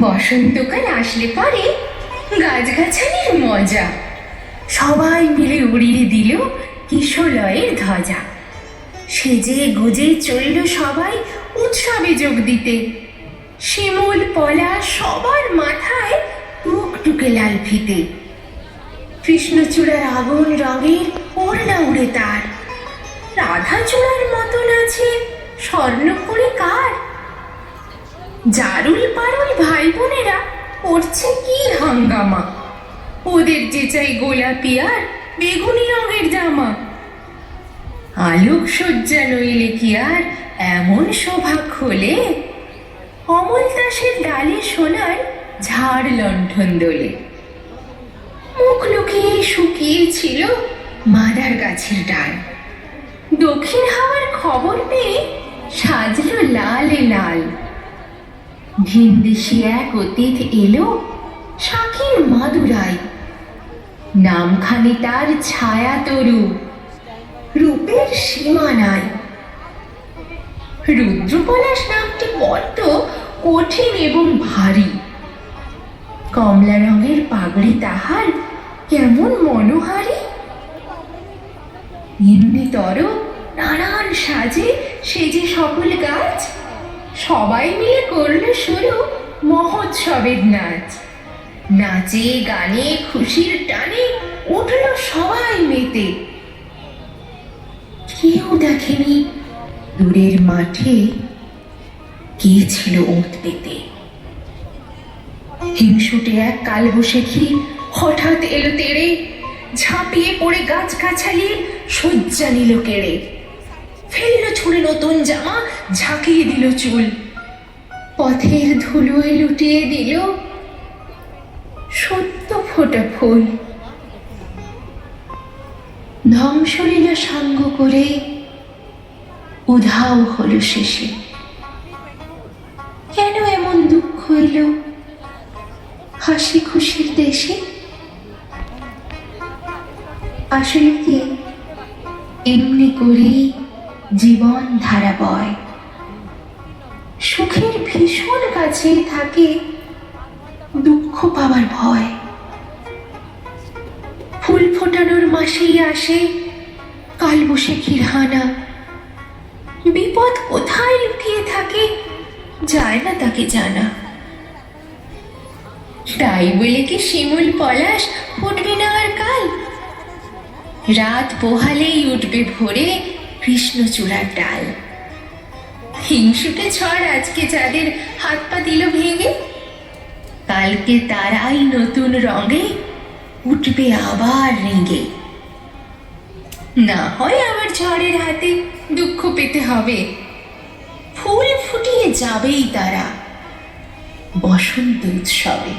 বসন্তকাল আসলে পরে গাছগাছালির মজা, সবাই মিলে উড়িয়ে দিল কিশলয়ের ধ্বজা। সেজে গুজে চলল সবাই উৎসবে যোগ দিতে। শিমুল পলাশ সবার মাথায় টুকটুকে লাল ফিতে। কৃষ্ণচূড়ার আগুন রঙের ওড়না উড়ে তার, রাধাচূড়ার মতন আছে স্বর্ণ করে কার। জারুল পারুল ভাই বোনেরা করছে কি হাঙ্গামা, ওদের যে চাই গোলাপি আর বেগুনি রঙের জামা। আলোক সজ্জা নইলে কি আর এমন শোভা খোলে, অমল দাসের ডালে সোনার ঝাড় লণ্ঠন দোলে। মুখ লুকিয়ে শুকিয়েছিল মাদার গাছের ডাল, দক্ষিণ হাওয়ার খবর পেয়ে সাজলো লালে লাল। ভিনদেশি এক অতীত এলো শাখীর মাদুরাই, নামখানি তার ছায়া তরু, রূপের সীমা নাই। রুদ্রপলাশ নামটি বড্ড কঠিন এবং ভারী, কমলা রঙের পাগড়ি তাহার কেমন মনোহারী। এমনিতর নানান সাজে সেজে সকল গাছ, সবাই মিলে করল শুরু মহোৎসবের নাচ। নাচে গানে খুশির টানে উঠল সবাই মেতে। কেউ দেখেনি দূরের মাঠে কে ছিল ওঁত পেতে। হিংসুটে এক কালবৈশাখী হঠাৎ এলো তেড়ে, ঝাঁপিয়ে পড়ে গাছগাছালি শয্যা নিল কেড়ে। ফেললো ছুঁড়ে নতুন জামা, ঝাঁকিয়ে দিল চুল, পথের ধুলোয় লুটিয়ে দিল সত্য ফোটা ফুল। ধ্বংসলীলা সাঙ্গ করে উধাও হলো শেষে। কেন এমন দুঃখ এলো হাসি খুশির দেশে? আসলে কি এমনি করেই জীবন ধারা বয়, সুখের ভীষণ কাছে থাকে দুঃখ পাওয়ার ভয়। ফুল ফোটানোর মাসেই আসে কালবৈশাখীর হানা, বিপদ কোথায় লুকিয়ে থাকে যায় না তাকে জানা। তাই বলে কি শিমুল পলাশ ফুটবে না আর কাল? রাত পোহালেই উঠবে ভোরে কৃষ্ণচূড়ার ডাল। হিংসুটে ঝড় আজকে যাদের হাত পা দিল ভেঙে, কালকে তারাই নতুন রঙে উঠবে আবার রেঙে। না হয় আবার ঝড়ের হাতে দুঃখ পেতে হবে, ফুল ফুটিয়ে যাবেই তারা বসন্ত উৎসবে।